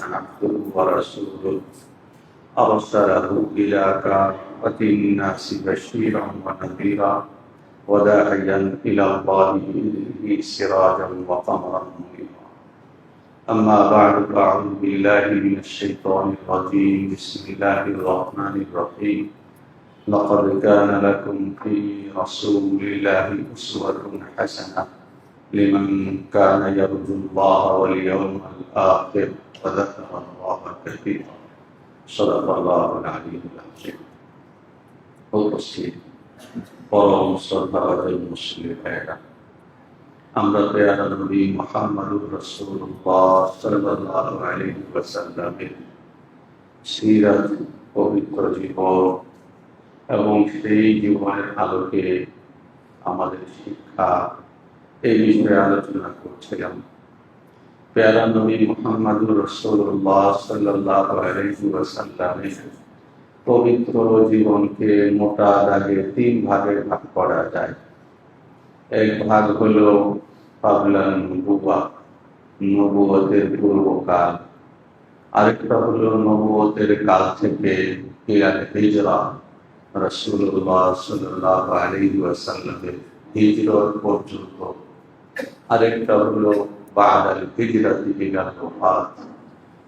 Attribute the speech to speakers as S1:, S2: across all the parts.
S1: عبده ورسوله أرسله إلى كافة الناس بشيرا ونذيرا وداعيا إلى الله بإذنه سراجا وقمرا منيرا. أما بعد فأعوذ بالله من الشيطان الرجيم. بسم الله الرحمن الرحيم. لقد كان لكم في رسول الله أسوة حسنة لمن كان يرجو الله واليوم الآخر وذكر الله كثيرا. صدق الله العلي العظيم. উপস্থিত পরম শ্রদ্ধাভাজন মুসলিম ভাইয়েরা, আমরা পেয়ারা নবী মুহাম্মদুর রাসূলুল্লাহ সাল্লাল্লাহু আলাইহি ওয়াসাল্লামের সিরাত, পবিত্র জীবন এবং সেই জীবনের আলোকে আমাদের শিক্ষা, এই বিষয়ে আলোচনা করছিলাম। পেয়ারা নবী মুহাম্মদুর রাসূলুল্লাহ সাল্লাল্লাহু আলাইহি ওয়াসাল্লামের পবিত্র জীবনকে মোটা দাগে 3 ভাগে ভাগ করা যায়। এক ভাগ হলো ক্বাবলা নবুওয়া, নবুয়তের পূর্বকাল। আরেকটা হলো নবুয়তের কাল থেকে ইলা হিজরা, রাসূলুল্লাহ সাল্লাল্লাহু আলাইহি ওয়াসাল্লামের হিজরত পর্যন্ত। আরেকটা হলো বাদাল হিজরাতি ইলা ওয়াফাত,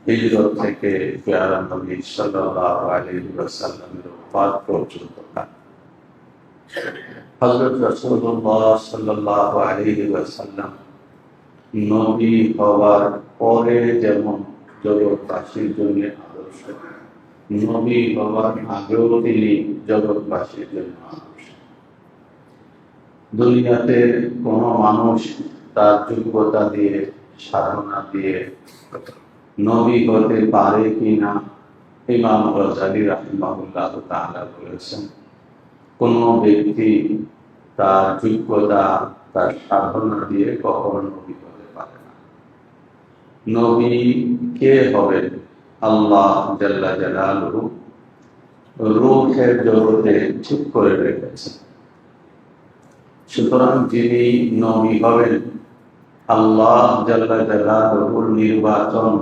S1: হিজরত থেকে পেয়ারা নবী সাল্লাল্লাহু আলাইহি ওয়াসাল্লামের ওফাত পর্যন্ত। হযরত রাসূলুল্লাহ সাল্লাল্লাহু আলাইহি ওয়াসাল্লাম নবী হওয়ার পরে যেমন জগৎবাসীর জন্য আদর্শ, নবী হওয়ার আগেও তিনি জগৎবাসীর জন্য আদর্শ। দুনিয়াতে কোন মানুষ তার যোগ্যতা দিয়ে, সাধনা দিয়ে নবী হতে পারে কিনা, ইমাম গাযযালী রাহিমাহুল্লাহ তাআলা বলেছেন, কোন ব্যক্তি তার যোগ্যতা, তার সাধনা দিয়ে কখনো নবী হতে পারে না। নবী কে হবেন? আল্লাহ জাল্লা জালালুহু রূহের জগতে ঠিক করে রেখেছেন। সুতরাং যিনি নবী হবেন, আল্লাহ জাল্লা জালালুহুর নির্বাচন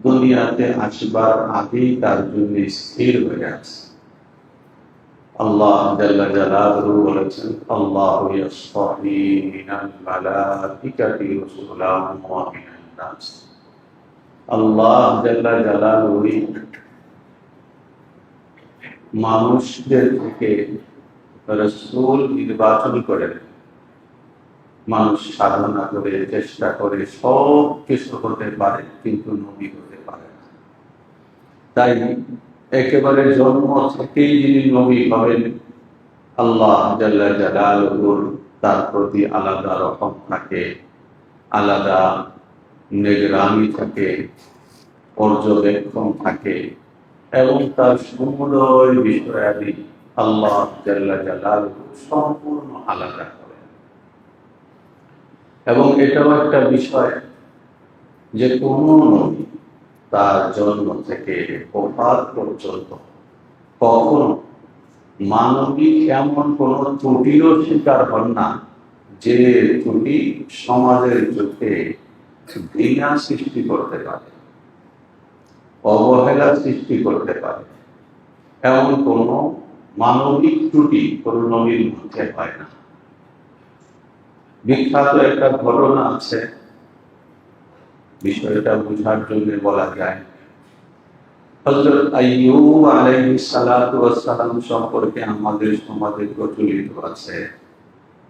S1: দুনিয়াতে আসবার আগেই তার জন্য স্থির হয়ে আছে। আল্লাহ জাল্লা জালালুহু বলেছেন, আল্লাহু ইয়াসতাফি মিনাল মালাইকাতি রাসূলান ওয়া মিনান নাস। আল্লাহ জাল্লা জালালুহু মানুষদের থেকে রাসূল নির্বাচন করেন। মানুষ সাধনা করে, চেষ্টা করে সব কিছু হতে পারে, কিন্তু নবী হতে পারে না। তাই একেবারে জন্ম থেকেই যিনি নবী হবেন, আল্লাহ জাল্লা জালালুহুর তার প্রতি আলাদা রহম থাকে, আলাদা নিগরানি থাকে, পর্যবেক্ষণ থাকে, এবং তার সমুদয় বিষয়াদি আল্লাহ জাল্লা জালালুহু সম্পূর্ণ আলাদা করেন। এবং এটাও একটা বিষয় যে কোন নবী তার জন্ম থেকে ওফাত পর্যন্ত কখনো মানবিক এমন কোন ত্রুটিরও শিকার হন না, যে ত্রুটি সমাজের চোখে ঘৃণা সৃষ্টি করতে পারে, অবহেলা সৃষ্টি করতে পারে। এমন কোন মানবিক ত্রুটি কোন নবীর মধ্যে হয় না। বিখ্যাত একটা ঘটনা আছে, বিষয়টা বোঝার জন্য বলা যায়। হযরত আইয়ুব আলাইহিস সালাতু ওয়াস সালাম সম্পর্কে আমাদের সমাজে প্রচলিত আছে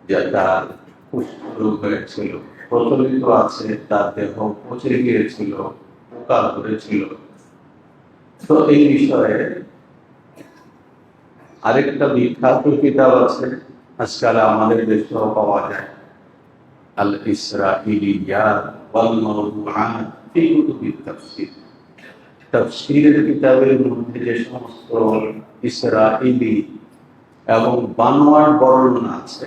S1: যে তার কুষ্ঠরোগ হয়েছিল, প্রচলিত আছে তার দেহ পচে গিয়েছিল, পোকা ধরেছিল। তো এই বিষয়ে আরেকটা বিখ্যাত কিতাব আছে, আজকাল আমাদের দেশেও পাওয়া যায়, আল ইসরাঈলিয়াত ওয়াল মাওদুআত ফি কুতুবিত তাফসীর। তাফসীরের কিতাবের মধ্যে যে সমস্ত ইসরাঈলি এবং বানোয়াট বর্ণনা আছে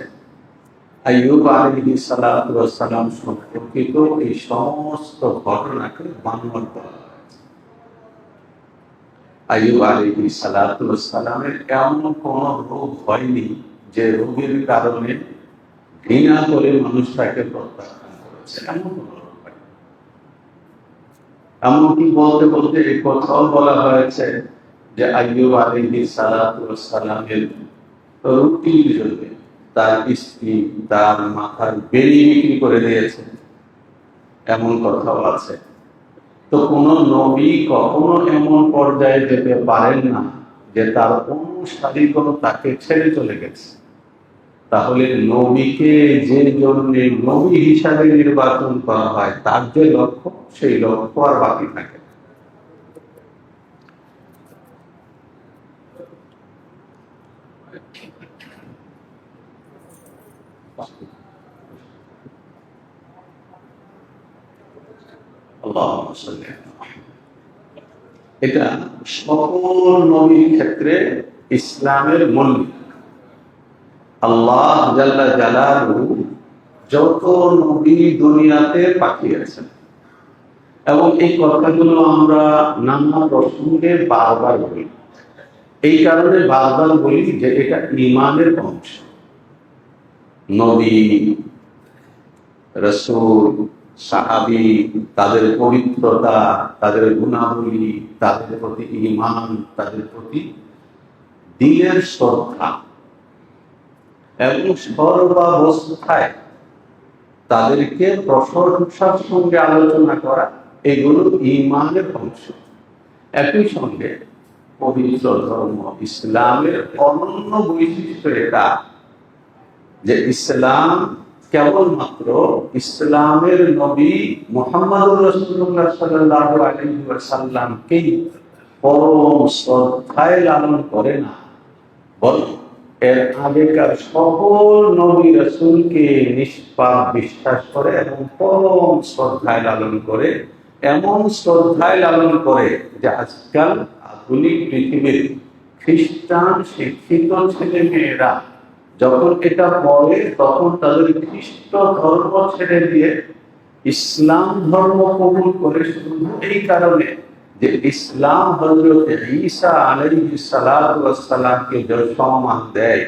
S1: আইয়ুব আলাইহিস সালাতু ওয়াস সালাম সম্পর্কিত, এই সমস্ত ঘটনাকে বানোয়াট বলা হয়। আইয়ুব আলাইহিস সালাতু ওয়াস সালামের এমন কোন রোগ হয়নি যে রোগের কারণে ঘৃণা করে মানুষ তাকে প্রত্যাখ্যান করেছে, এমন কোন রোগ হয়নি। এমনকি বলতে বলতে এই কথাও বলা হয়েছে যে আইয়ুব আলাইহিস সালাতু ওয়াস সালামের রুটির জন্য তার স্ত্রী তার মাথার বেড়ি বিক্রি করে দিয়েছে, এমন কথাও আছে। তো কোন নবী কখনো এমন পর্যায়ে যেতে পারেন না যে তার অনুসারীগণ তাকে ছেড়ে চলে গেছে। তাহলে নবীকে যে জন্য নবী হিসাবে নির্বাচন করা হয় তার যে লক্ষ্য, সেই লক্ষ্য আর বাকি থাকে। এটা সকল নবীর ক্ষেত্রে ইসলামের মূলনীতি। আল্লাহ জাল্লা জালালুহু যত নবী দুনিয়াতে পাঠিয়েছেন, এবং এই কথাগুলো আমরা নানা প্রসঙ্গে বারবার বলি। এই কারণে বারবার বলি যে এটা ঈমানের অংশ। নবী, রাসূল, সাহাবী, তাদের পবিত্রতা, তাদের গুণাবলী, তাদের প্রতি ঈমান, তাদের প্রতি দিলের শ্রদ্ধা এবং সর্বাবস্থায় তাদেরকে প্রশংসার সঙ্গে আলোচনা করা, এগুলো ঈমানের অংশ। একই সঙ্গে পবিত্র ধর্ম ইসলামের অনন্য বৈশিষ্ট্য এটা যে ইসলাম কেবলমাত্র ইসলামের নবী মুহাম্মদুর রাসূলুল্লাহ সাল্লাল্লাহু আলাইহি ওয়াসাল্লামকেই পরম শ্রদ্ধায় লালন করে না, বরং এর আগেকার সকল নবী রাসূলকে নিষ্পাপ বিশ্বাস করে এবং পরম শ্রদ্ধায় লালন করে। এমন শ্রদ্ধায় লালন করে যে আজকাল আধুনিক পৃথিবীর খ্রিস্টান শিক্ষিত ছেলে মেয়েরা যখন এটা পড়ে তখন তাদের খ্রিস্ট ধর্ম ছেড়ে দিয়ে ইসলাম ধর্ম কবুল করে, শুধু এই কারণে যে ইসলাম হযরত ঈসা আলাইহিস সালাতু ওয়াস সালামকে যে সম্মান দেয়,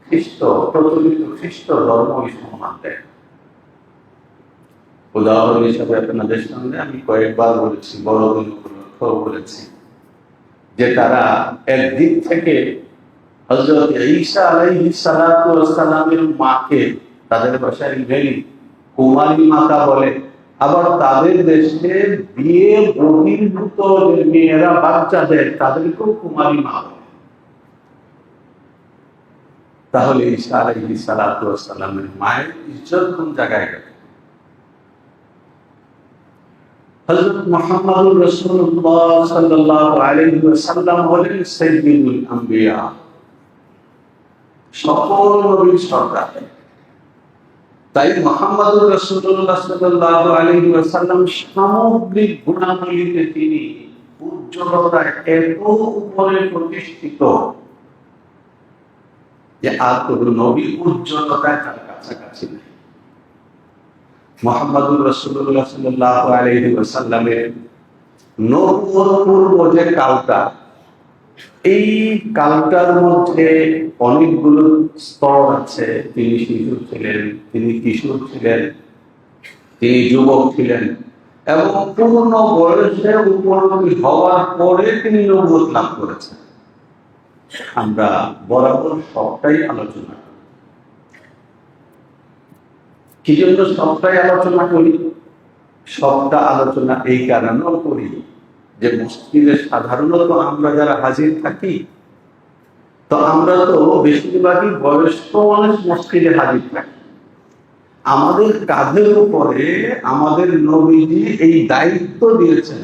S1: খ্রিস্ট প্রচলিত খ্রিস্ট ধর্ম এই সম্মান দেয়। উদাহরণ হিসাবে আপনাদের সামনে আমি কয়েকবার বলেছি, বড়দিন উপলক্ষেও বলেছি, যে তারা একদিক থেকে হযরত ঈসা আলাইহিস সালাতু ওয়াস সালামের মাকে তাদের ভাষায় মেরি কুমারী মাতা বলে, আবার তাদের দেশে বিয়ে বহির্ভূত যে মেয়েরা বাচ্চা দেয় তাদেরকেও কুমারী মা বলে। তাহলে ঈসা আলাইহিস সালাতু ওয়াস সালামের মায়ের ইজ্জত কোন জায়গায় গেল? হযরত মুহাম্মদুর রাসূলুল্লাহ সাল্লাল্লাহু আলাইহি ওয়াসাল্লাম হলেন সাইয়্যিদুল আম্বিয়া, সকল নবীর সরদার। তাই মুহাম্মদুর রাসূলুল্লাহ সাল্লাল্লাহু আলাইহি ওয়াসাল্লাম সামগ্রিক গুণাবলীতে তিনি উজ্জ্বলতায় এত উপরে প্রতিষ্ঠিত যে আর কোনো নবী উজ্জ্বলতায় তার কাছাকাছি নেই। মুহাম্মদুর রাসূলুল্লাহ সাল্লাল্লাহু আলাইহি ওয়াসাল্লামের নবুয়ত পূর্ব যে কালটা, এই কালটার মধ্যে অনেকগুলো স্তর আছে। তিনি শিশু ছিলেন, তিনি কিশোর ছিলেন, তিনি যুবক ছিলেন, এবং পূর্ণ বয়সে উপনীত হওয়ার পরে তিনি নবুয়ত লাভ করেছেন। আমরা বরাবর সবটাই আলোচনা করি। কি জন্য সবটাই আলোচনা করি? সবটা আলোচনা এই কারণেও করি যে মসজিদে সাধারণত আমরা যারা হাজির থাকি, তো আমরা তো বেশিরভাগই বয়স্ক মানুষ মসজিদে হাজির থাকি। আমাদের কাঁধের উপরে আমাদের নবীজি এই দায়িত্ব দিয়েছেন,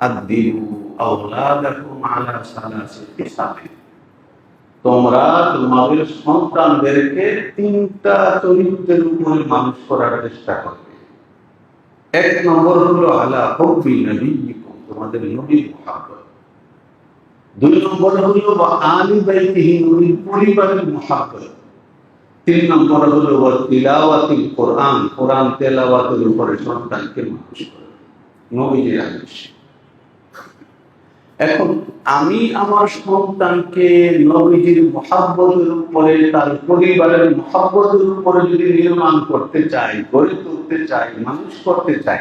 S1: আদিবু আওলাদাকুম আলা সালাসিতি সাবিল, তোমরা তোমাদের সন্তানদেরকে তিনটা চরিত্রের উপরে মানুষ করার চেষ্টা করবে। এক নম্বর হলো আলা হুব্বি নবিয়্যিকুম, তোমাদের নবীর মুহাব্বত। দুই নম্বর হলো ওয়া আলি বাইতিহি, নবীর পরিবারের মুহাব্বত। তিন নম্বর হলো ওয়া তিলাওয়াতিল কোরআন, কোরআন তেলাওয়াতের উপরে সন্তানকে মানুষ করা, নবীর আদেশ। এখন আমি আমার সন্তানকে নবীজির মুহাব্বতের উপরে, তার পরিবারের মুহাব্বতের উপরে যদি নির্মাণ করতে চাই, গড়ে তুলতে চাই, মানুষ করতে চাই,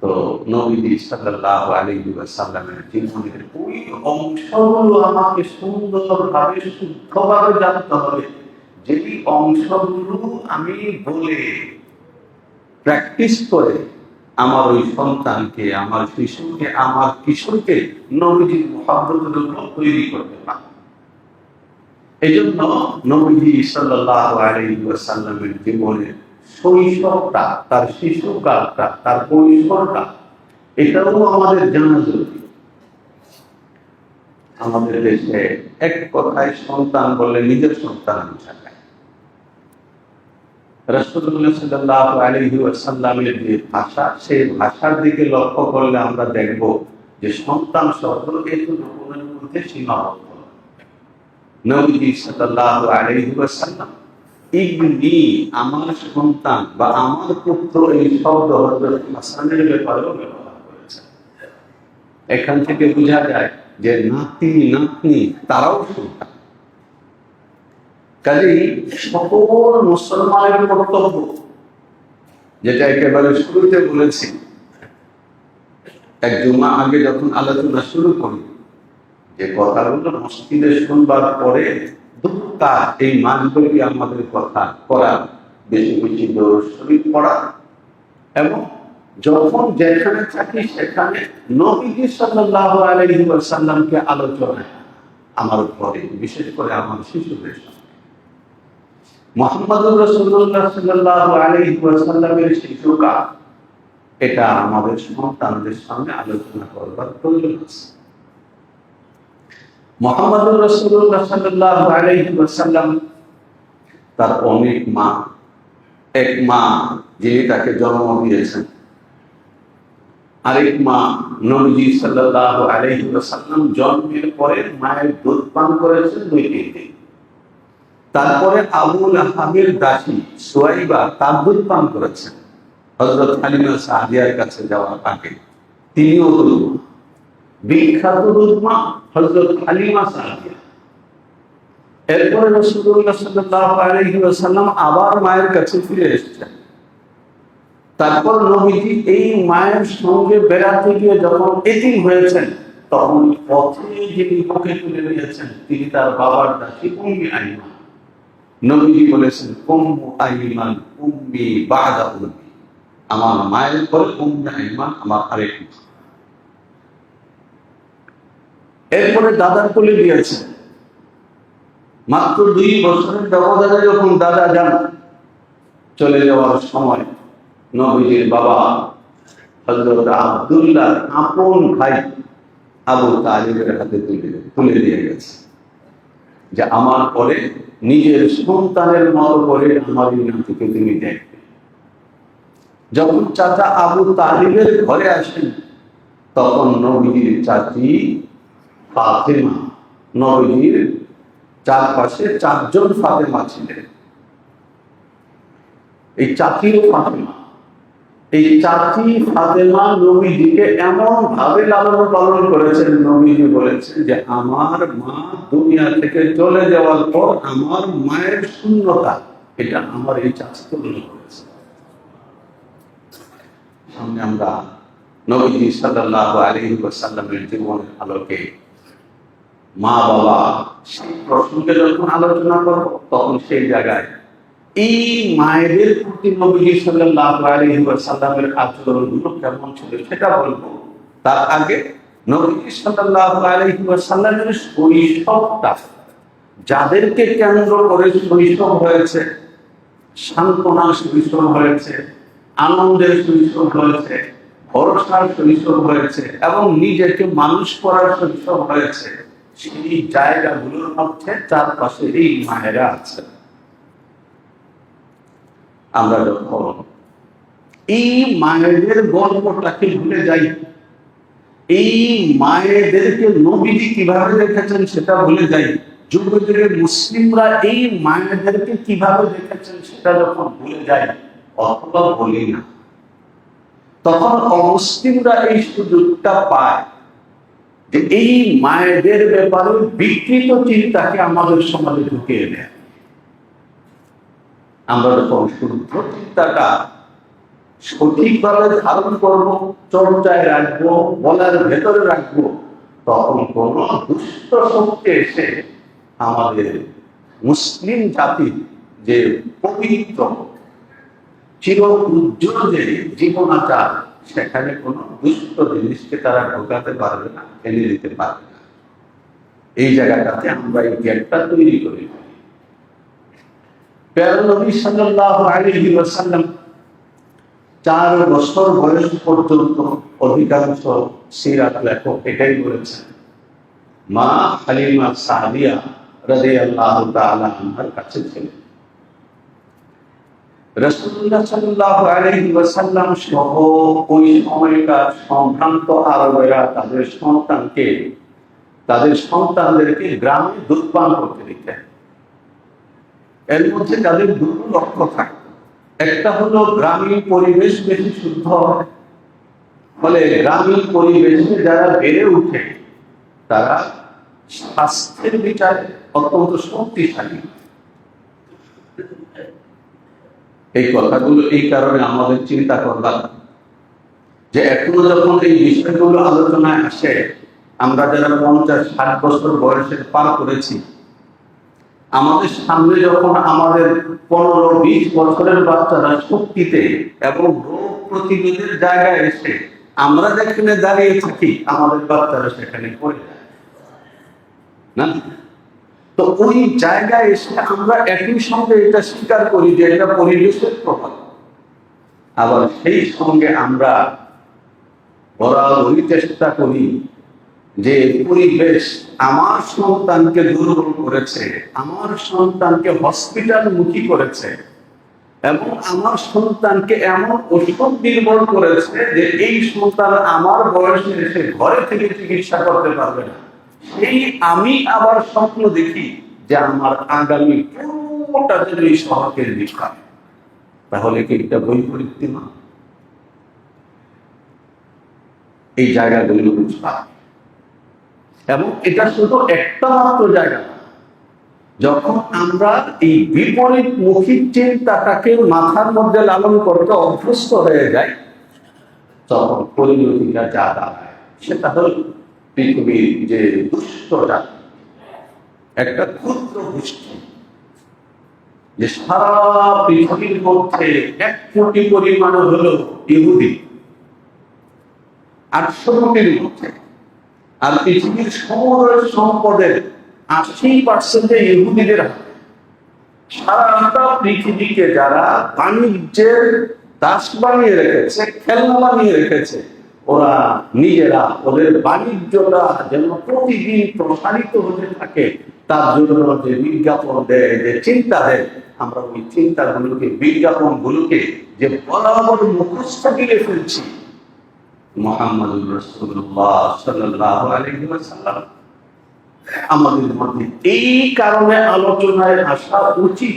S1: তো নবীজি সাল্লাল্লাহু আলাইহি ওয়াসাল্লামের জীবনের ওই অংশগুলো আমাকে সুন্দরভাবে শুদ্ধভাবে জানতে হবে, যেই অংশগুলো আমি বলে প্র্যাকটিস করে আমার ওই সন্তানকে, আমার শিশুকে, আমার কিশোরকে নবীজির মুহাব্বতের উপর তৈরি করতে পারি। এই জন্য নবীজি সাল্লাল্লাহু আলাইহি ওয়াসাল্লামের জীবনের শৈশবটা, তার শিশুকালটা, তার কৈশোরটা, এটাও আমাদের জানা জরুরি। আমাদের দেশে এক কথায় সন্তান বললে নিজের সন্তান বোঝায়। রাসূলুল্লাহ সাল্লাল্লাহু আলাইহি ওয়াসাল্লামের যে ভাষা, সেই ভাষার দিকে লক্ষ্য করলে আমরা দেখব যে সন্তান শব্দ এতটুকুর মধ্যে সীমাবদ্ধ। নবীজি সাল্লাল্লাহু আলাইহি ওয়াসাল্লাম ইবনি, আমার সন্তান বা আমার পুত্র, এই শব্দ হযরত হাসানের ব্যাপারেও ব্যবহার করেছেন। এখান থেকে বোঝা যায় যে নাতি নাতনি তারাও সন্তান। কাজেই সকল মুসলমানের কর্তব্য, যেটা একেবারে শুরুতে বলেছি, এক জুমা আগে যখন আলোচনা শুরু করি, যে কথাগুলো মসজিদে শুনবার পরে দুটা এই মাসব্যাপী আমাদের কথা করা, বেশি বেশি দরুদ শরীফ পড়া, এবং যখন যেখানে থাকি সেখানে নবীজি সাল্লাল্লাহু আলাইহি ওয়াসাল্লামকে আলোচনায় আমার ঘরে, বিশেষ করে আমার শিশুদের সাথে মুহাম্মদুর রাসূলুল্লাহ সাল্লাল্লাহু আলাইহি ওয়াসাল্লামের শিশুকাল, এটা আমাদের সন্তানদের সামনে আলোচনা করবার প্রয়োজন আছে। মুহাম্মদুর রাসূলুল্লাহ সাল্লাল্লাহু আলাইহি ওয়াসাল্লাম তার অনেক মা, এক মা যিনি তাকে জন্ম দিয়েছেন, আরেক মা নবীজি সাল্লাল্লাহু আলাইহি ওয়াসাল্লাম জন্মের পরে মায়ের দুধ পান করেছেন 2-3 দিন। তারপরে আবু লাহাবের দাসী সুয়াইবা তার দুধ পান করেছেন হযরত হালিমা সাদিয়ার কাছে যাওয়ার আগে। তিনিও দুধ, বিখ্যাত দুধমা হযরত হালিমা সাদিয়া। এরপরে রাসূলুল্লাহ সাল্লাল্লাহু আলাইহি ওয়াসাল্লাম আবার মায়ের কাছে ফিরে এসেছেন। তারপর নবীজি এই মায়ের সঙ্গে বেড়াতে গিয়ে যখন এতিম হয়েছেন, তখন পথে যিনি বুকে তুলে নিয়েছেন তিনি তার বাবার দাসী উম্মে আইমান। নবীজি বলেছেন, উম্মু আইমান উম্মি বাদা উম্মি, আমার মায়ের পরে উম্মে আইমান আমার আরেক মা। এরপরে দাদার কোলে দিয়েছেন। মাত্র 2 বছরের ব্যবধানে যখন দাদা যান, চলে যাওয়ার সময় নবীজির বাবা হযরত আব্দুল্লাহ আপন ভাই আবু তালিবের হাতে তুলে দিয়ে গেছে যে আমার পরে নিজের সন্তানের মতো করে আমার এই নাতিকে তুমি দেখবে। যখন চাচা আবু তালিবের ঘরে আসেন, তখন নবীজির চাচি ফাতেমা, নবীজির চারপাশে 4 জন ফাতেমা ছিলেন। এই চাচিও ফাতেমা, এই চাচি ফাতেমা নবীজিকে এমন ভাবে লালন পালন করেছেন, নবীজি বলেছেন যে আমার মা দুনিয়া থেকে চলে যাওয়ার পর আমার মায়ের শূন্যতা, এটা আমার এই চাচি পূর্ণ করেছে। সামনে আমরা নবীজি সাল্লাল্লাহু আলাইহি ওয়াসাল্লামের জীবনের আলোকে মা বাবা সেই প্রসঙ্গে যখন আলোচনা করব, তখন সেই জায়গায় এই মায়েদের প্রতি নবীজি সাল্লাল্লাহু আলাইহি ওয়াসাল্লামের আচরণগুলো কেমন ছিল সেটা বলবো। তার আগে নবীজি সাল্লাল্লাহু আলাইহি ওয়াসাল্লামের শৈশবটা, যাদেরকে কেন্দ্র করে শৈশব হয়েছে, সান্ত্বনার শৈশব হয়েছে, আনন্দের শৈশব হয়েছে, ভরসার শৈশব হয়েছে, এবং নিজেকে মানুষ করার শৈশব হয়েছে, সেই জায়গাগুলোর মধ্যে চারপাশে এই মায়েরা আছে। আমরা যখন এই মায়েদের গল্পটাকে ভুলে যাই, এই মায়েদেরকে নবীজি কিভাবে দেখেছেন সেটা ভুলে যাই, যুগে যুগে মুসলিমরা এই মায়েদেরকে কিভাবে দেখেছেন সেটা যখন ভুলে যায় অথবা বলি না, তখন অমুসলিমরা এই সুযোগটা পায় যে এই মায়েদের ব্যাপারে বিকৃত চিন্তাকে আমাদের সমাজে ঢুকিয়ে দেয়। আমরা যখন শুদ্ধ চিন্তাটা সঠিকভাবে ধারণ করবো, চর্চায় রাখবো, বলার ভেতরে রাখবো, তখন কোন দুষ্ট শক্তি এসে আমাদের মুসলিম জাতির যে পবিত্র চির উজ্জ্বল যে জীবনাচার, সেখানে কোনো দুষ্ট জিনিসকে তারা ঢোকাতে পারবে না, এনে দিতে পারবে না। এই জায়গাটাতে আমরা এই গ্যাপটা তৈরি করি। প্যারা নবী সাল্লাল্লাহু আলাইহি ওয়াসাল্লাম 4 বছর বয়স পর্যন্ত অধিকাংশ সিরাত লেখক এটাই বলেছেন, মা হালিমা সাদিয়া রাদিয়াল্লাহু তাআলা আনহার কাছে ছিলেন। রাসূলুল্লাহ সাল্লাল্লাহু আলাইহি ওয়াসাল্লাম সহ ওই সময়কার সম্ভ্রান্ত আরবেরা তাদের সন্তানদেরকে গ্রামে দুধ পান করতে দিতেন। এর মধ্যে তাদের দুটো লক্ষ্য থাকত। একটা হলো গ্রামীণ পরিবেশ বেশি শুদ্ধ হয়, ফলে গ্রামীণ পরিবেশে যারা বেড়ে উঠে তারা স্বাস্থ্যের বিচারে অত্যন্ত শক্তিশালী। এই কথাগুলো এই কারণে আমাদের চিন্তা করলাম যে এখনো যখন এই বিষয়গুলো আলোচনায় আসে, আমরা যারা 50-60 বছর বয়সের পার করেছি, আমাদের সামনে যখন আমাদের 15-20 বছরের বাচ্চারা শক্তিতে এবং রোগ প্রতিরোধের জায়গায় এসে আমরা যেখানে দাঁড়িয়ে থাকি, আমাদের বাচ্চারা সেখানে পড়ে যায় না। তো ওই জায়গায় এসে আমরা একই সঙ্গে এটা স্বীকার করি যে এটা পরিবেশের প্রভাব, আবার সেই সঙ্গে আমরা বরাবরই চেষ্টা করি যে পরিবেশ আমার সন্তানকে দুর্বল করেছে, আমার সন্তানকে হসপিটাল মুখী করেছে, এবং আমার সন্তানকে এমন ওষুধ নির্ভর করেছে যে এই সন্তান আমার বয়সে এসে ঘরে থেকে চিকিৎসা করতে পারবে না। এই আমি আবার স্বপ্ন দেখি যে আমার আগামী পুরোটা যেন এই শহরের দিকে, তাহলে কি এটা বৈপরীত্য না? এই জায়গাগুলো বুঝবা। এবং এটা শুধু একটা মাত্র জায়গা না, যখন আমরা এই বিপরীত মুখী চিন্তাটাকে মাথার মধ্যে লালন করতে অভ্যস্ত হয়ে যাই, তখন পরিণতিটা যা দাঁড়ায় সেটা হল পৃথিবীর যে দুষ্টটা, একটা ক্ষুদ্র গোষ্ঠী যে সারা পৃথিবীর মধ্যে 1 কোটি পরিমাণ হলো ইহুদি, 800 কোটির মধ্যে, আর পৃথিবীর সমগ্র সম্পদের 80% ইহুদিদের হাতে। সারাটা পৃথিবীকে যারা বাণিজ্যের দাস বানিয়ে রেখেছে, খেলনা বানিয়ে রেখেছে, ওরা নিজেরা ওদের বাণিজ্যটা যেন প্রতিদিন প্রসারিত হতে থাকে, তার জন্য যে বিজ্ঞাপন দেয়, যে চিন্তা দেয়, আমরা ওই চিন্তাগুলোকে, বিজ্ঞাপনগুলোকে যে বরাবর মুখস্থ গিলে ফেলছি। মুহাম্মদুর রাসূলুল্লাহ সাল্লাল্লাহু আলাইহি ওয়াসাল্লাম আমাদের মধ্যে এই কারণে আলোচনায় আসা উচিত,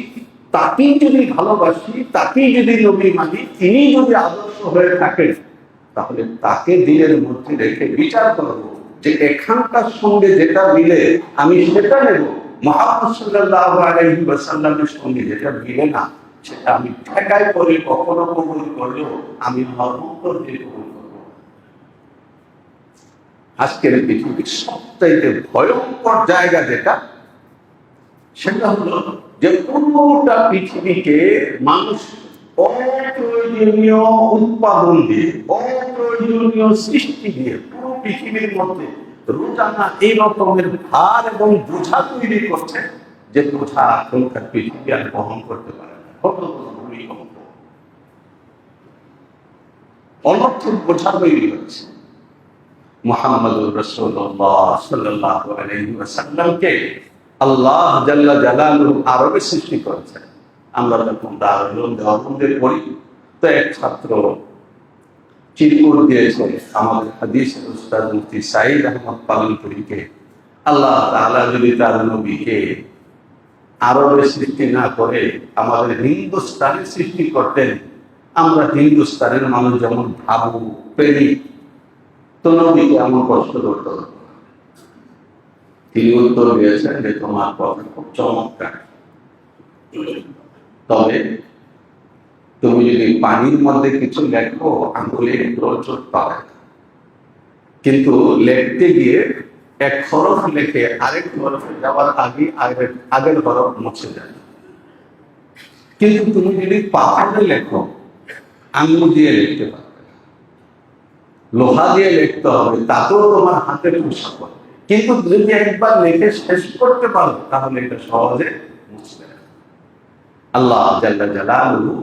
S1: তাকেই যদি ভালোবাসি, তাকেই যদি নবী মানি, তিনি যদি আদর্শ হয়ে থাকেন, তাহলে তাকে দিলের মধ্যে রেখে বিচার করব যে এখানকার সঙ্গে যেটা মিলে আমি সেটা নেব, মুহাম্মদ সাল্লাল্লাহু আলাইহি ওয়াসাল্লামের সঙ্গে যেটা মিলে না সেটা আমি ঠেকায় করে কখনো কবুল করলেও আমি আমার অন্তর দিয়ে কবুল করব। আজকের পৃথিবীর সবচাইতে ভয়ঙ্কর জায়গা যেটা, সেটা হলো যে পুরোটা পৃথিবীকে মানুষ অপ্রয়োজনীয় উৎপাদন দিয়ে, অপ্রয়োজনীয় সৃষ্টি দিয়ে পুরো পৃথিবীর মধ্যে রোজানা এই রকমের ভার এবং বোঝা তৈরি করছে যে বোঝা এখনকার পৃথিবী আর বহন করতে পারে না। ভূমিকম্প, অনর্থক বোঝা তৈরি হচ্ছে। মুহাম্মদুর রাসূলুল্লাহ সাল্লাল্লাহু আলাইহি ওয়াসাল্লামকে আল্লাহ জাল্লা জালালুহু আরবে সৃষ্টি করেছেন। আমরা যখন দারুল উলুম দেওবন্দে পড়ি, তো এক ছাত্র চিরকুট দিয়েছে আমাদের হাদিসের উস্তাদ মুফতি সাঈদ আহমদ পালনপুরীকে, আল্লাহ তাআলা যদি তার নবীকে আরবে সৃষ্টি না করে আমাদের হিন্দুস্তানে সৃষ্টি করতেন, আমরা হিন্দুস্তানের মানুষ যেমন ভাবু প্রেমিক, তো নবীকে এমন কষ্ট করতে হতো। তিনি উত্তর দিয়েছেন যে তোমার কথা খুব চমৎকার, তবে তুমি যদি পানির মধ্যে কিছু লেখো আঙুলে চোট পাবে, কিন্তু লেখতে গিয়ে এক হরফ লেখে আরেক হরফে যাওয়ার আগে আগের হরফ মুছে যায়। কিন্তু তুমি যদি পাথরে লেখো আঙুল দিয়ে লিখতে পারবে, লোহা দিয়ে লিখতে হবে, তাতেও তোমার হাতে খুশা করবে। কিন্তু যদি একবার লিখে শেষ করতে পারো তাহলে এটা সহজে মুছবে। আল্লাহ জাল্লা জালালুহু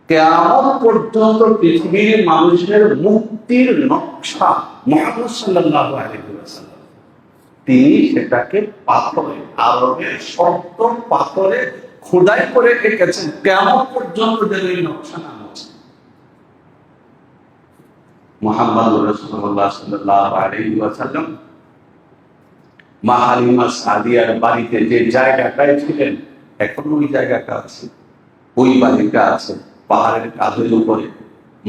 S1: কিয়ামত পর্যন্ত পৃথিবীর মানুষের মুক্তির নকশা মুহাম্মদ সাল্লাল্লাহু আলাইহি ওয়াসাল্লাম তিনি সেটাকে পাথরে, আরবের শক্ত পাথরে খোদাই করে এঁকেছেন, কিয়ামত পর্যন্ত যেন এই নকশা না মুছে। মুহাম্মদুর রাসূলুল্লাহ সাল্লাল্লাহু আলাইহি ওয়াসাল্লাম মা হালিমা সাদিয়ার বাড়িতে যে জায়গাটায় ছিলেন এখনো ওই জায়গাটা আছে, ওই বাড়িটা আছে পাহাড়ের কাঁধের উপরে,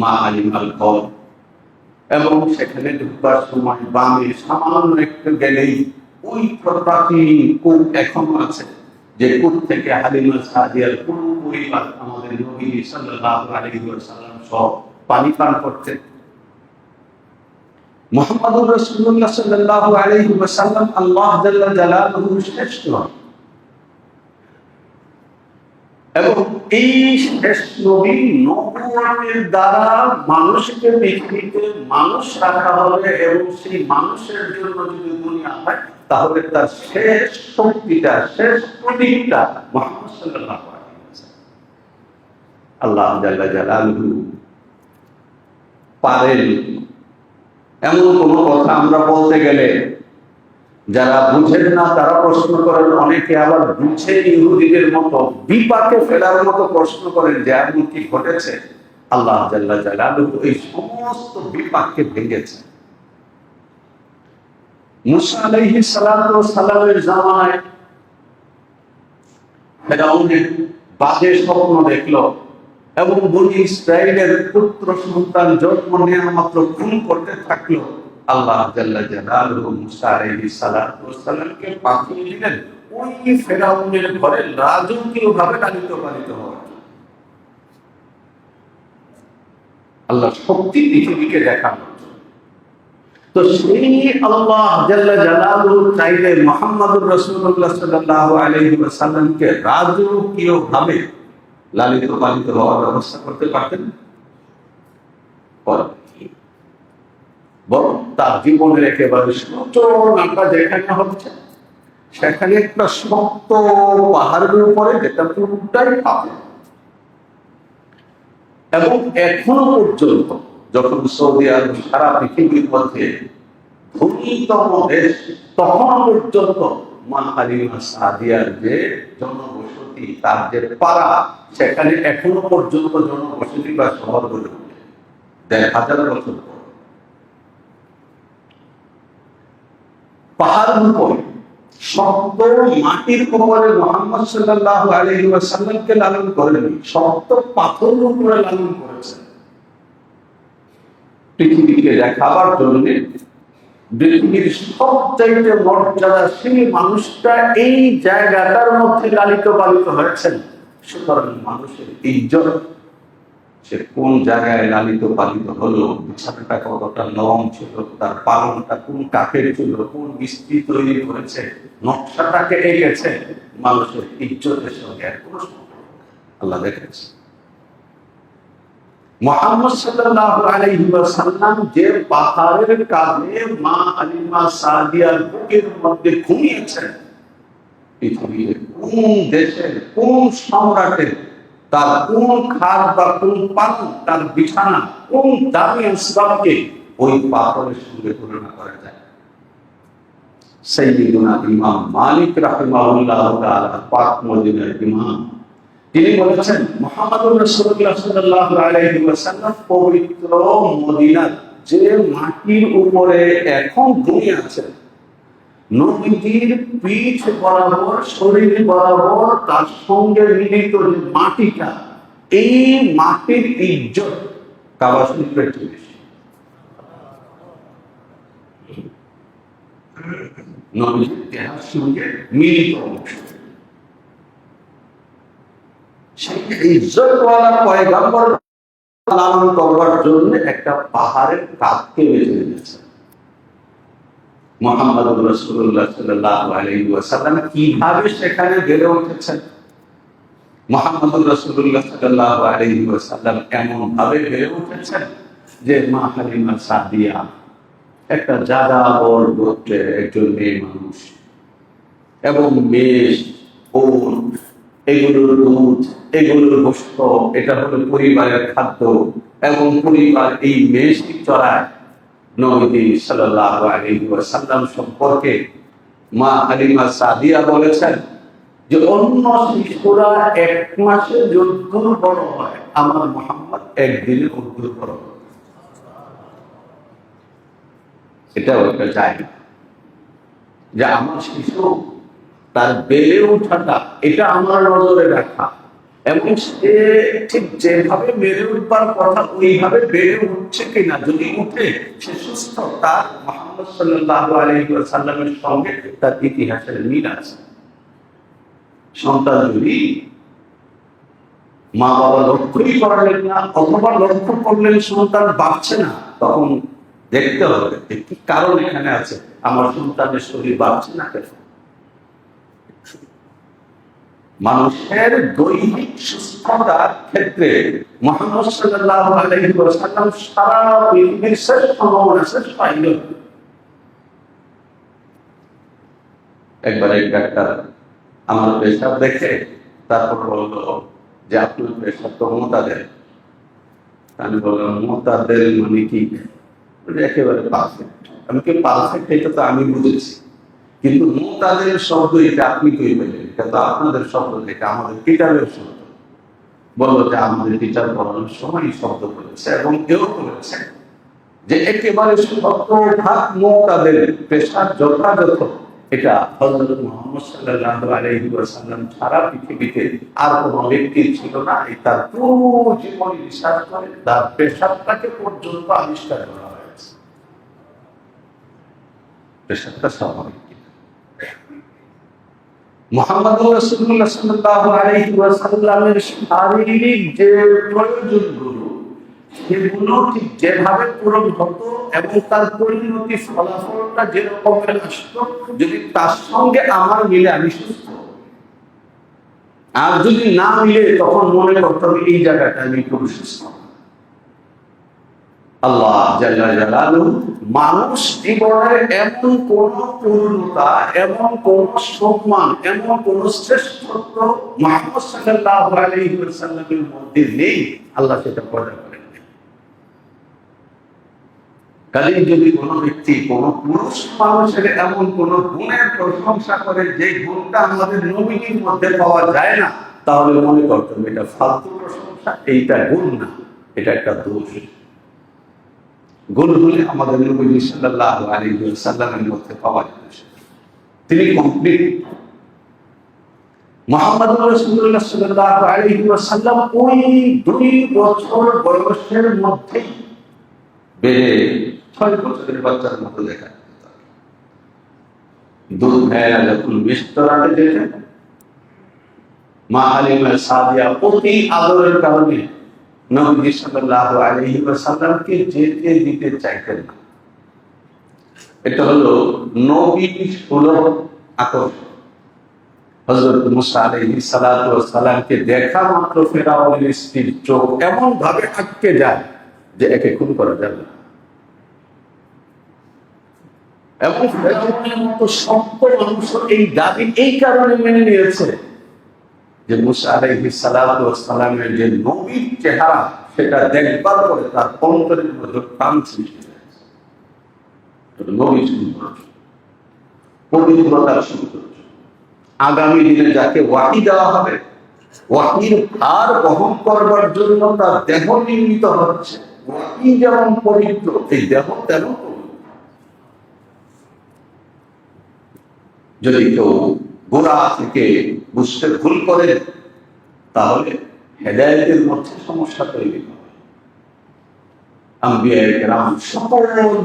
S1: মা হালিমার ঘর। এবং সেখানে ঢুকবার সময় বামে সামান্য একটু গেলেই ওই প্রাচীন কূপ এখনো আছে, যে কূপ থেকে হালিমা সাদিয়ার পুরো পরিবার আমাদের নবী সাল্লাল্লাহু আলাইহি ওয়াসাল্লাম সব পানি পান করতেন। মুহাম্মদুর রাসূলুল্লাহ সাল্লাল্লাহু আলাইহি ওয়াসাল্লাম আল্লাহ জাল্লা জালালুহু শ্রেষ্ঠ, এবং এই শেষ নবী নবুয়তের দ্বারা মানুষকে পৃথিবীতে মানুষ রাখা হবে, এবং সেই মানুষের জন্য যদি দুনিয়া হয় তাহলে তার শেষ শক্তিটা, শেষ প্রতীকটা মুহাম্মদ সাল্লাল্লাহু আলাইহি ওয়াসাল্লাম। আল্লাহ জাল্লা জালালুহু পারেন এমন কোন কথা আমরা বলতে গেলে যারা বুঝেন না তারা প্রশ্ন করেন, অনেকে আবার বুঝে ইহুদিদের মতো বিপাকে ফেলার মতো প্রশ্ন করেন যে এমন কি ঘটেছে। আল্লাহ জাল্লা জালালুহু এই সমস্ত বিপাককে ভেঙেছেন। মুসা আলাইহিস সালাতু ওয়াস সালামের জামানায় ফিরআউনের বাজে স্বপ্ন দেখলো এবং বনী ইসরাইলের পুত্র সন্তান জন্ম নেওয়া মাত্র খুন করতে থাকলো। আল্লাহ জাল্লা জালালুহু মুসা আলাইহিস সালাতু ওয়াস সালামকে পাঠিয়ে দিলেন ওই ফিরআউনের ঘরে রাজকীয়ভাবে লালিত পালিত হওয়ার। আল্লাহ শক্তি পৃথিবীকে দেখানো। তো সেই আল্লাহ জাল্লা জালালুহু চাইলে মুহাম্মদুর রাসূলুল্লাহ সাল্লাল্লাহু আলাইহি ওয়াসাল্লামকে রাজকীয়ভাবে লালিত পালিত হওয়ার ব্যবস্থা করতে পারতেন, বরং তার জীবনের একেবারে সূচনাটা যেখানে হচ্ছে সেখানে একটা শক্ত পাহাড়ের উপরে, যেটা পুরোটাই পাহাড়। এবং এখনো পর্যন্ত যখন সৌদি আরব সারা পৃথিবীর মধ্যে ধনীতম দেশ, তখন পর্যন্ত মা হালিমা সাদিয়ার যে জনবসতি, তার যে পাড়া, সেখানে এখনো পর্যন্ত জনবসতি বা শহর গড়ে ওঠে ১,৫০০ বছর পর। পাহাড়ের উপরে শক্ত মাটির উপরে মুহাম্মদ সাল্লাল্লাহু আলাইহি ওয়াসাল্লামকে লালন করেননি, শক্ত পাথরের উপরে লালন করেছেন পৃথিবীকে দেখাবার জন্য। পৃথিবীর সবচাইতে মর্যাদাশীল মানুষটা এই জায়গাটার মধ্যে লালিত পালিত হয়েছেন। সুতরাং মানুষের ইজ্জত, সে কোন জায়গায় লালিত পালিত হলো, বিছানাটা কতটা নরম ছিল, তার পালনটা কোন কাঠের ছিল, কোন মিস্ত্রি তৈরি করেছে, নকশাটাকে এঁকেছে, মানুষের ইজ্জতের সঙ্গে এক কোনো সম্পর্ক আল্লাহ দেখেছে। মুহাম্মদ সাল্লাল্লাহু আলাইহি ওয়াসাল্লাম যে পাহাড়ের কাঁধে মা হালিমা সাদিয়ার বুকের মধ্যে ঘুমিয়েছেন, পৃথিবীর কোন দেশের কোন সম্রাটের তার কোন খাট বা কোন পালন, তার বিছানা, কোন দামি আসবাবকে ওই পাথরের সঙ্গে তুলনা করা যায়? সাইয়্যিদুনা ইমাম মালিক রাহিমাহুল্লাহ তাআলা, পাক মদিনার ইমাম, তিনি বলেছেন মুহাম্মদুর রাসূলুল্লাহ সাল্লাল্লাহু আলাইহি ওয়াসাল্লাম পবিত্র মদিনার যে মাটির উপরে এখন ঘুমিয়ে আছেন, নবীজির পিঠ বরাবর, শরীর বরাবর তার সঙ্গে মিলিত যে মাটিটা, এই মাটির ইজ্জত কাবা শরীফের চেয়ে বেশি। নবীজির দেহের সঙ্গে মিলিত অংশ, সেই ইজ্জতওয়ালা পয়গম্বর লালন করবার জন্য একটা পাহাড়ের কাঠকে বেছে নিয়েছেন। মুহাম্মদুর রাসূলুল্লাহ সাল্লাল্লাহু আলাইহি ওয়াসাল্লাম কিভাবে সেখানে বেড়ে উঠেছেন? মুহাম্মদুর রাসূলুল্লাহ সাল্লাল্লাহু আলাইহি ওয়াসাল্লাম এমন ভাবে বেড়ে উঠেছেন যে মা হালিমা সাদিয়া একটা যাযাবর গোত্রের একজন মেয়ে মানুষ, এবং মেষ, উট, এগুলোর দুধ, এগুলোর গোশত, এটা হলো পরিবারের খাদ্য, এবং পরিবার এই মেষই চড়ায়। নবী সাল্লাল্লাহু আলাইহি ওয়াসাল্লাম সম্পর্কে মা হালিমা সাদিয়া বলেছেন যে অন্য শিশুরা 1 মাসে যদ্দূর বড় হয়, আমার মুহাম্মদ একদিনে অদ্দূর বড় হয়। এটাও একটা জায়গা যে আমার শিশু তার বেড়ে ওঠাটা এটা আমার নজরে রাখা, এবং সে ঠিক যেভাবে বেড়ে উঠবার কথা ওইভাবে বেড়ে উঠছে কিনা, যদি উঠে সে সুস্থ, তার মুহাম্মদ সাল্লাল্লাহু আলাইহি ওয়াসাল্লামের সঙ্গে তার ইতিহাসের মিল আছে। সন্তান যদি মা বাবা লক্ষ্যই করলেন না, অথবা লক্ষ্য করলেন সন্তান বাড়ছে না, তখন দেখতে হবে কি কারণ এখানে আছে, আমার সন্তানের শরীর বাড়ছে না কেন। মানুষের দৈহিক সুস্থতার ক্ষেত্রে মুহাম্মদ সাল্লাল্লাহু আলাইহি ওয়াসাল্লাম সারা পৃথিবীর শ্রেষ্ঠ নমুনা, শ্রেষ্ঠ আইডল। একবার এক ডাক্তার আমার পেশাব দেখে তারপর বললো যে আপনার পেশাব তো মোতাদের। আমি বললাম মোতাদের মানে কি? একেবারে পারফেক্ট। আমি কি পারফেক্ট এটা তো আমি বুঝেছি, কিন্তু মোতাদের শব্দ এটা আপনি কই পেলেন? এটা তো আপনাদের শব্দ, এটা আমাদের টিচারের শব্দ। বললো যে আমাদের টিচার পড়ানোর সময় শব্দ বলেছে, এবং এও বলেছে যে একেবারে শতভাগ মোতাদের পেশা যথাযথ। এটা হযরত মুহাম্মদ সাল্লাল্লাহু আলাইহি ওয়াসাল্লাম ছাড়া পৃথিবীতে আর কোনো ব্যক্তি ছিল না। এই তার পুরো জীবন রিসার্চ করে তার পেশাবটাকে পর্যন্ত আবিষ্কার করা হয়েছে। পেশাবটা স্বাভাবিক। মুহাম্মদুর রাসূলুল্লাহ সাল্লাল্লাহু আলাইহি ওয়াসাল্লামের শারীরিক যে প্রয়োজনগুলো, সেগুলো ঠিক যেভাবে পূরণ হতো এবং তার পরিণতি ফলাফলটা যেরকম আসতো, যদি তার সঙ্গে আমার মিলে আমি সুস্থ, আর যদি না মিলে তখন মনে করতে হবে এই জায়গাটা আমি খুব সুস্থ। আল্লাহ জাল্লা জালালুহু মানুষ জীবনের এমন কোন পূর্ণতা, এমন কোন সম্মান, এমন কোন শ্রেষ্ঠত্ব মুহাম্মদ সাল্লাল্লাহু আলাইহি ওয়াসাল্লামের মধ্যে নেই, আল্লাহ সেটা পয়দা করেন। কাজে যদি কোনো ব্যক্তি, কোন পুরুষ মানুষের এমন কোন গুণের প্রশংসা করে যে গুণটা আমাদের নবীর মধ্যে পাওয়া যায় না, তাহলে মনে করতে হবে এটা ফালতু প্রশংসা, এইটা গুণ না, এটা একটা দোষ। গুণগুলি আমাদের নবী সাল্লাল্লাহু আলাইহি ওয়াসাল্লামের মধ্যে পাওয়া যায়, তিনি কমপ্লিট। মুহাম্মদুর রাসূলুল্লাহ সাল্লাল্লাহু আলাইহি ওয়াসাল্লাম ওই 2 বছর বয়সের মধ্যে বেড়ে 6 বছরের বাচ্চার মতো দেখা যেত। দুধ খায় যখন বিস্তরাতে যেতেন, মা হালিমা সাদিয়া অতি আদরের কারণে নবী সাল্লাল্লাহু আলাইহি ওয়াসাল্লামকে যেতে দিতে চাইতেন না। এটা হলো নবীর সুলভ আকর্ষণ। হযরত মুসা আলাইহিস সালাতু ওয়াস সালামকে দেখা মাত্র ফেরাউনের স্ত্রীর চোখ এমন ভাবে আটকে যায় যে একে খুন করা যাবে না, এবং ফেরাউনের মতো শক্ত মানুষ এই দাবি এই কারণে মেনে নিয়েছে যে মুসা আলাইহিস সালাতু ওয়াস সালামের যে নবীর চেহারা, সেটা দেখবার পরে তার অন্তরের মধ্যে প্রাণ সৃষ্টি হয়েছে। নবীর সৌন্দর্য, পবিত্রতার সৌন্দর্য। আগামী দিনে যাকে ওয়াহী দেওয়া হবে, ওয়াহীর ভার বহন করবার জন্য তার দেহ নির্মিত হচ্ছে। ওয়াহী যেমন পবিত্র, এই দেহ তেমন পবিত্র। যদি কেউ গোড়া থেকে বুঝতে ভুল করে, তাহলে হেদায়েতের মধ্যে সমস্যা তৈরি হবে। আম্বিয়ায়ে কেরাম সকল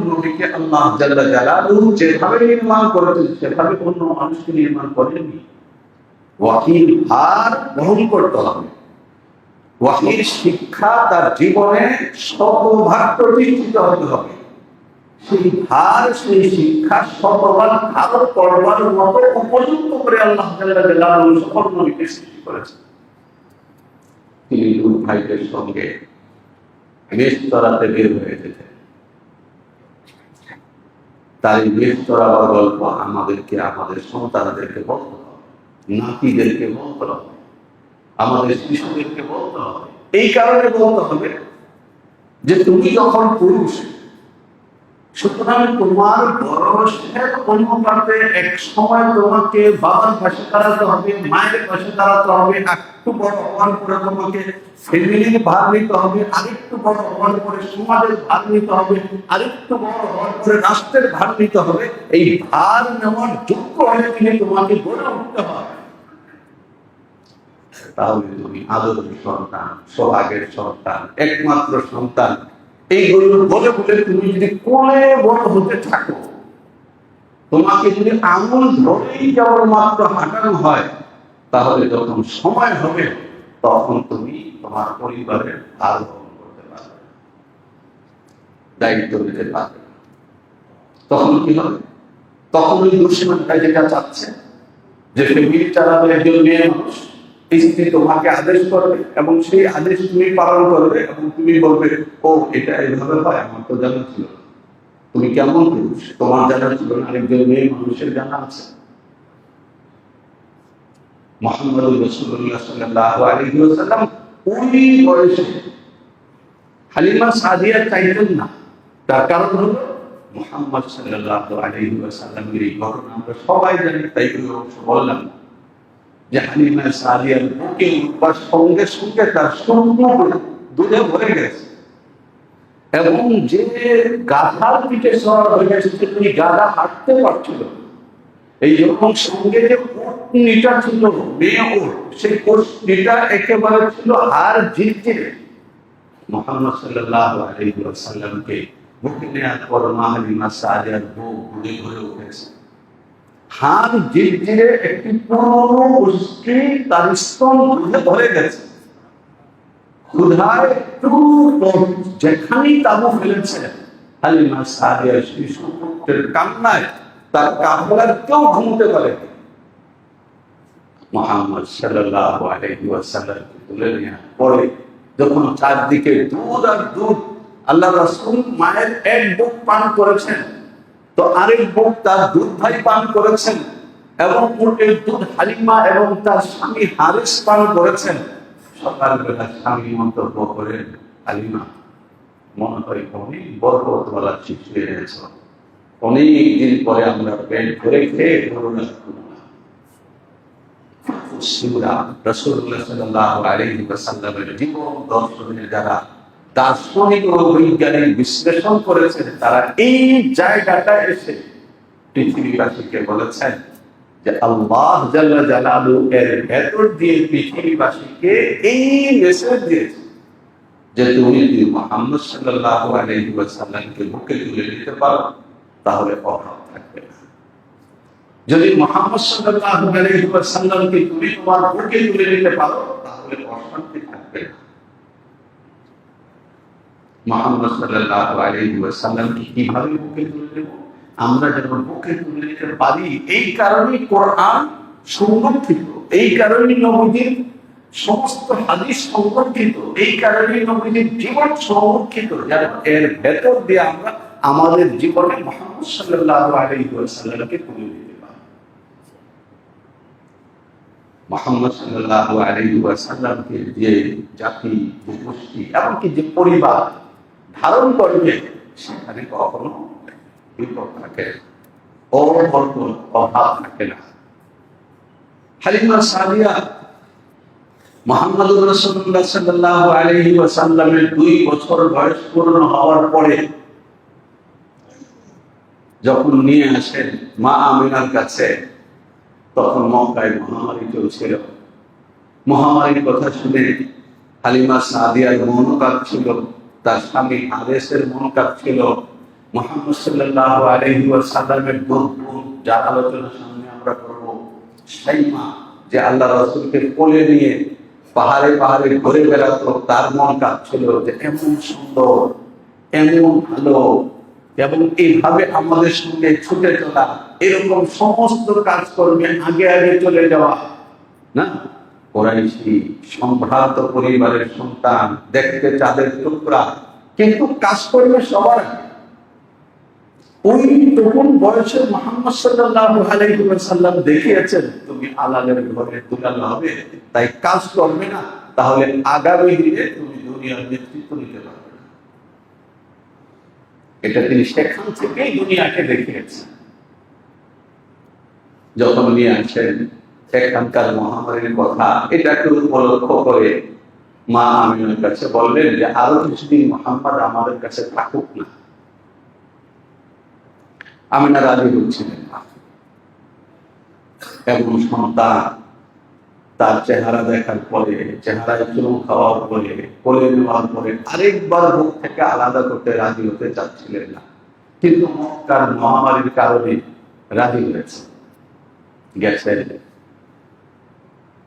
S1: নবীকে আল্লাহ জাল্লা জালালুহু যেভাবে নির্মাণ করেছেন, সেভাবে অন্য মানুষকে নির্মাণ করেননি। ওয়াহীর ভার বহন করতে হবে, ওয়াহির শিক্ষা তার জীবনে শতভাগ প্রতিষ্ঠিত হতে হবে। সেই ভার, সেই শিক্ষা শতভাগ ধারণ করবার মতো উপযুক্ত করে আল্লাহ জাল্লা জালালুহু সকল নবীকে সৃষ্টি করেছেন। তিনি লূত ভাইদের সঙ্গে মেষ চড়াতে বের হয়ে যেতেন। তার এই মেষ চড়াবার গল্প আমাদেরকে, আমাদের সন্তানদেরকে বলতে হবে, নাতিদেরকে বলতে হবে, আমাদের শিশুদেরকে বলতে হবে। এই কারণে বলতে হবে যে তুমি যখন পুরুষ, সুতরাং তোমার বয়সের অনুপাতে এক সময় তোমাকে বাবার পাশে দাঁড়াতে হবে, মায়ের পাশে দাঁড়াতে হবে। একটু বড় হওয়ার পরে তোমাকে ফ্যামিলির ভার নিতে হবে, আরেকটু বড় হওয়ার পরে সমাজের ভার নিতে হবে, আরেকটু বড় হওয়ার পরে রাষ্ট্রের ভার নিতে হবে। এই ভার নেওয়ার যোগ্য হলে তিনি তোমাকে গড়ে উঠতে হবে। তাহলে তুমি আদরের সন্তান, সোহাগের সন্তান, একমাত্র সন্তান, এইগুলো বলে বলে তুমি যদি কোলে বড় হতে থাকো, তোমাকে যদি আঙুল ধরেই কেবলমাত্র হাঁটানো হয়, তাহলে যখন সময় হবে তখন তুমি তোমার পরিবারের ভার বহন করতে পারবে, দায়িত্ব নিতে পারবে। তখন কি হবে? তখন ওই দুশ্মনটা যেটা চাচ্ছে যে ফ্যামিলি চালাবে একজন মেয়ে মানুষ, স্ত্রী তোমাকে আদেশ করবে এবং সেই আদেশ তুমি পালন করবে এবং তুমি বলবে, ও এটা এইভাবে হয়, আমার তো জানা ছিল না। তুমি কেমন পুরুষ, তোমার জানা ছিল না, আরেকজন মেয়ে মানুষের জানা আছে। মুহাম্মদ রাসূলুল্লাহ সাল্লাল্লাহু আলাইহি ওয়াসাল্লাম ওই বয়সে হালিমা সাদিয়া চাইতেন না। তার কারণ হলো মুহাম্মদ সাল্লাল্লাহু আলাইহি ওয়াসাল্লামের এই ঘটনা আমরা সবাই জানি, তাই বললাম যে হালিমা সাদিয়ার বুকে উঠবার সঙ্গে সঙ্গে তার সম্পূর্ণ দুধে ভরে গেছে এবং যে গাধার পিঠে সওয়ার হয়ে গেছে, তিনি গাধা হাঁটতে পারছিল। এই যখন সঙ্গে যে কোটনিটা ছিল, মেয়ে ওর, সেই কোটনিটা একেবারে ছিল হাড় ঝিরঝিরে। মুহাম্মদ সাল্লাল্লাহু আলাইহি ওয়াসাল্লামকে বুকে নেওয়ার পর মা হালিমা সাদিয়ার বুক ভরে ভরে উঠেছে। হাড় ঝিরঝিরে একটি পুরনো স্ত্রী, তার স্তন দুধে ভরে গেছে। ক্ষুধায় যেখানেই তাবু ফেলেছে, হালিমা সাদিয়া শিশু পুত্রের কান্নায় তার কাফেলার কেউ ঘুমোতে পারে। মুহাম্মদ সাল্লাল্লাহু আলাইহি ওয়াসাল্লামকে তুলে নেওয়ার পরে যখন চারদিকে দুধ আর দুধ, আল্লাহ রাসূল মায়ের এক বুক পান করেছেন, তো আরেক বুক তার দুধ ভাই পান করেছেন এবং উটের দুধ হালিমা এবং তার স্বামী হারিস পান করেছেন। সকালবেলা স্বামী মন্তব্য করেন, হালিমা, মনে হয় অনেক বরকতওয়ালা শিশু এনেছ, অনেক দিন পরে আমরা পেট ভরে খেয়ে করোনা রাসূলুল্লাহ সাল্লাল্লাহু আলাইহি ওয়াসাল্লামের জীবন দর্শনের যারা দার্শনিক ও বৈজ্ঞানিক বিশ্লেষণ করেছেন, তারা এই জায়গাটা এসে পৃথিবীবাসীকে বলেছেন যে আল্লাহ জাল্লা জালালুহু এর ভেতর দিয়ে পৃথিবীবাসীকে এই মেসেজ দিয়েছে যে তুমি যদি মুহাম্মদ সাল্লাল্লাহু আলাইহি ওয়াসাল্লামকে বুকে তুলে নিতে পারো, তাহলে অভাব থাকবে না। যদি মুহাম্মদ সাল্লাল্লাহু আলাইহি ওয়াসাল্লামকে তুমি তোমার বুকে তুলে নিতে পারো, তাহলে অশান্তি থাকবে না। মুহাম্মদ সাল্লাল্লাহু আলাইহি ওয়াসাল্লামকে কিভাবে বুকে তুলে নেব? আমরা যেন বুকে তুলে নিতে পারি, এই কারণেই কোরআন সংরক্ষিত, এই কারণেই নবীজির সমস্ত হাদিস সংরক্ষিত, এই কারণেই নবীজির জীবন সংরক্ষিত, যেন এর ভেতর দিয়ে আমরা আমাদের জীবনে মুহাম্মদ সাল্লাল্লাহু আলাইহি ওয়াসাল্লামকে তুলে নিতে পারি। মুহাম্মদ সাল্লাল্লাহু আলাইহি ওয়াসাল্লামকে যে জাতি, গোষ্ঠী, এমনকি যে পরিবার ধারণ করবে, সেখানে কখনো বিপদ থাকে, অভাব থাকে না। হালিমা সাদিয়া মুহাম্মদুর রাসূলুল্লাহ সাল্লাল্লাহু আলাইহি ওয়াসাল্লামের 2 বছর বয়স পূর্ণ হওয়ার পরে যখন নিয়ে আসেন মা আমিনার কাছে, তখন মক্কায় মহামারী চলছিল। মহামারীর কথা শুনে হালিমা সাদিয়ার মন কাঁপছিল, তার স্বামী হারেসের মন কাঁপছিল। মুহাম্মদ সাল্লাল্লাহু আলাইহি ওয়াসাল্লামের বোন, যার আলোচনা সামনে আমরা করব, সাইমা, যে আল্লাহ রাসূলকে কোলে নিয়ে পাহাড়ে পাহাড়ে ঘুরে বেড়াতো, তার মন কাঁদছিল যে এমন সুন্দর, এমন ভালো, এবং এইভাবে আমাদের সঙ্গে ছুটে চলা, এরকম সমস্ত কাজকর্মে আগে আগে চলে যাওয়া। না, কুরাইশি সম্ভ্রান্ত পরিবারের সন্তান, দেখতে চাঁদের টুকরা, কিন্তু কাজকর্মে সবার আগে। ওই তরুণ বয়সে মুহাম্মদ সাল্লাল্লাহু আলাইহি ওয়াসাল্লাম দেখিয়েছেন তুমি আলালের ঘরে দুলাল হবে, তাই কাজ করবে না, তাহলে আগামী দিনে তুমি দুনিয়ার নেতৃত্ব নিতে পারবে না। এটা তিনি সেখান থেকেই দুনিয়াকে দেখিয়েছেন। যখন নিয়ে আসেন সেখানকার মহামারীর কথা, এটাকে উপলক্ষ করে মা আমিনার কাছে বললেন যে আরো কিছুদিন মুহাম্মদ আমাদের কাছে থাকুক না। আমিনা রাজি হচ্ছিলেন না, এবং সন্তান তার চেহারা দেখার পরে, চেহারায় চুমু খাওয়ার পরে, কোলে নেওয়ার পরে আরেকবার মুখ থেকে আলাদা করতে রাজি হতে চাচ্ছিলেন না, কিন্তু মক্কার মহামারীর কারণে রাজি হয়েছে গেছেন।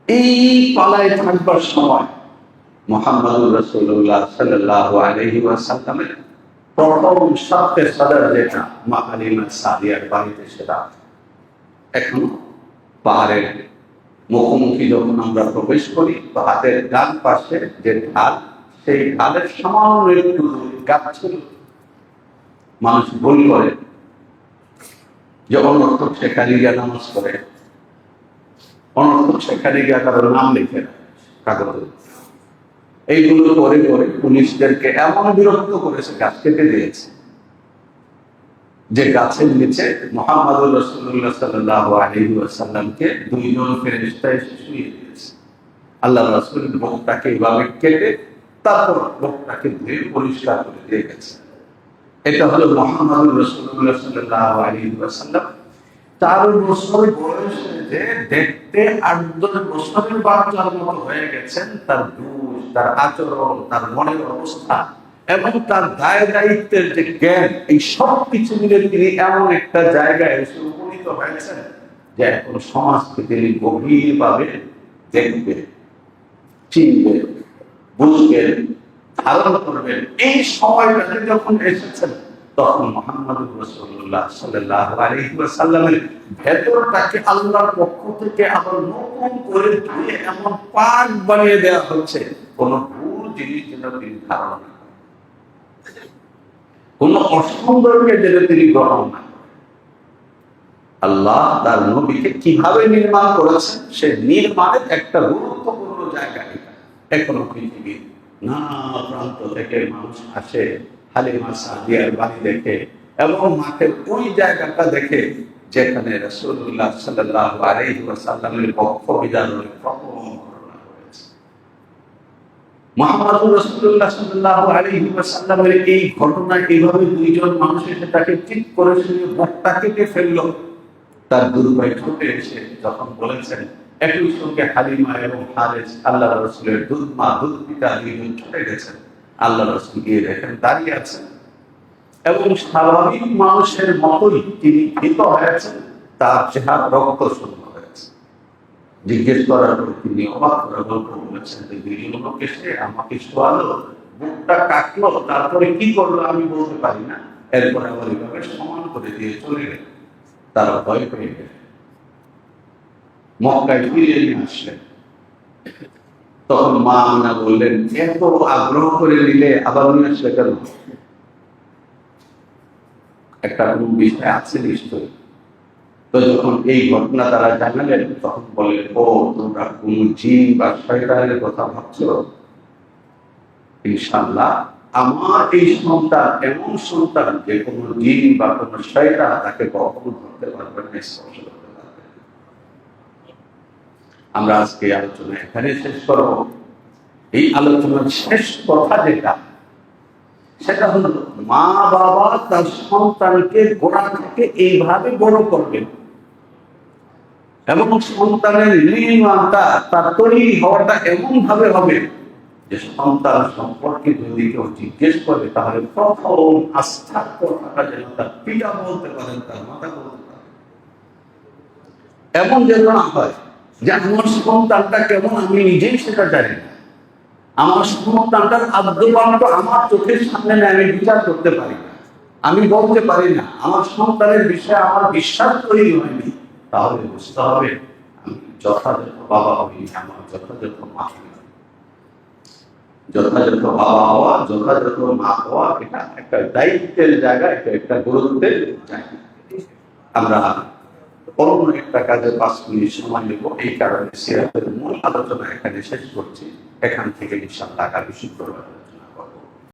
S1: এই পালায় থাকবার সময় মুহাম্মদুর রাসূলুল্লাহ সাল্লাল্লাহু আলাইহি ওয়াসাল্লামের প্রথম সাথে সাদার যেটা মা হালিমা সাদিয়ার বাড়িতে, সেটা এখন পাহাড়ের মুখোমুখি যখন আমরা প্রবেশ করি, তো হাতের ডান পাশে যে ঢাল, সেই ঢালের সামান্য একটু গাছ ছিল। মানুষ ভুল করে যে অনর্থক সেখানে গিয়ে নামাজ করে, অনর্থক সেখানে গিয়ে কারোর নাম লিখে কাগজে। এইগুলো করে করে পুলিশদেরকে এমন বিরক্ত করেছে, গাছ কেটে দিয়েছে, যে গাছের নিচে মুহাম্মদুর রাসূলুল্লাহ সাল্লাল্লাহু আলাইহি ওয়াসাল্লামকে দুইজন ফেরেশতা এসে শুইয়ে দিয়েছে। আল্লাহ রাসূল মুখটাকে এইভাবে কেটে তারপর মুখটাকে ধুয়ে পরিষ্কার করে দিয়ে গেছে। এটা হলো মুহাম্মদুর রাসূলুল্লাহ সাল্লাল্লাহু আলাইহি ওয়াসাল্লাম 4 বছর বয়সে যে দেখতে 8-10 বছরের বাচ্চার মতো হয়ে গেছেন। তার রূপ, তার আচরণ, তার মনের অবস্থা এবং তার দায় দায়িত্বের যে জ্ঞান, এই সব কিছু মিলে তিনি এমন একটা জায়গায় এসে উপনীত হয়েছেন যে এখন সমাজকে তিনি গভীরভাবে দেখবেন, চিনবেন, বুঝবেন, ধারণ করবেন। এই সময়টাতে যখন এসেছেন, তখন মুহাম্মদুর রাসূলুল্লাহ সাল্লাল্লাহু আলাইহি ওয়াসাল্লামের ভেতরটাকে আল্লাহর পক্ষ থেকে আবার নতুন করে ধুয়ে এমন পাক বানিয়ে দেওয়া হচ্ছে, কোন ভুল জিনিস যেন তিনি ধারণ না, কোন অসুন্দরকে যেন তিনি গ্রহণ না। আল্লাহ তার নবীকে কিভাবে নির্মাণ করেছেন, সে নির্মাণের একটা গুরুত্বপূর্ণ জায়গা। এখনো পৃথিবীর নানা প্রান্ত থেকে মানুষ আসে হালিমা সাদিয়ার বাড়ি দেখে, এবং মাঠের ওই জায়গাটা দেখে যেখানে রাসূলুল্লাহ সাল্লাল্লাহু আলাইহি ওয়াসাল্লামের বক্ষ বিধানের প্রথম ঘটনা হয়েছে। মুহাম্মদুর রাসূলুল্লাহ সাল্লাল্লাহু আলাইহি ওয়াসাল্লামের এই ঘটনা এইভাবে দুইজন মানুষ এসে তাকে ঠিক করে শুনে বুকটা কেটে ফেললো। তার দুর্বল ঠোঁটে এসে যখন বলেছেন, একই সঙ্গে হালিমা এবং হারেস আল্লাহ রাসূলের দুধ মা দুধ পিতা দুইজন ছুটে গেছেন। আল্লাহ রাসূল গিয়ে দেখেন দাঁড়িয়ে আছেন, এবং স্বাভাবিক মানুষের মতোই তিনি ভীত হয়েছেন, তার চেহারা রক্ত শূন্য হয়েছে। জিজ্ঞেস করার পর তিনি অবাক করে গল্প বলেছেন যে দুইজন লোক এসে আমাকে শোয়ালো, বুকটা কাটলো, তারপরে কি করলো আমি বলতে পারি না, এরপরে আবার এইভাবে সমান করে দিয়ে চলে গেল। তারা ভয় পেয়ে গেল, মক্কায় ফিরে নিয়ে আসলেন। তখন মা আমিনা বললেন, এত আগ্রহ করে নিলে আবার নিয়ে আসলে কেন? একটা কোন বিষয় আছে নিশ্চয়ই। তো যখন এই ঘটনা তারা জানালেন, তখন বললেন, ও তোমরা কোন জিন বা শয়তানের কথা ভাবছো? ইনশাআল্লাহ আমার এই সন্তান এমন সন্তান যে কোনো জিন বা কোনো শয়তান তাকে কখনো ধরতে পারবে না, স্পর্শ করতে পারবে না। আমরা আজকে আলোচনা এখানে শেষ করব। এই আলোচনার শেষ কথা যেটা, সেটা হলো মা বাবা তার সন্তানকে গোড়া থেকে এইভাবে বড় করবেন, এবং সন্তানের নির্মাণটা, তার তৈরি হওয়াটা এমন ভাবে হবে যে সন্তান সম্পর্কে যদি কেউ জিজ্ঞেস করে, তাহলে প্রথম আস্থার কথাটা যেন তার পিতা বলতে পারেন, তার মাতা বলতে পারেন, এমন যেন না হয় যে আমার সন্তানটা কেমন আমি নিজেই সেটা জানি না। আমার সন্তানটার আদ্যপান্ত আমার চোখের সামনে আমি বিচার করতে পারি না, আমি বলতে পারি না, আমার সন্তানের বিষয়ে আমার বিশ্বাস তৈরি হয়নি। তাহলে বুঝতে হবে আমি যথাযথ বাবা হইনি, আমার যথাযথ মা হইনি। যথাযথ বাবা হওয়া, যথাযথ মা হওয়া, এটা একটা দায়িত্বের জায়গা, এটা একটা গুরুত্বের জায়গা। আমরা অন্য একটা কাজে 5 মিনিট সময় নেব, এই কারণে সিরাতের মূল আলোচনা এখানে শেষ করছি। এখান থেকে ইনশাআল্লাহ আগামী শুক্রবার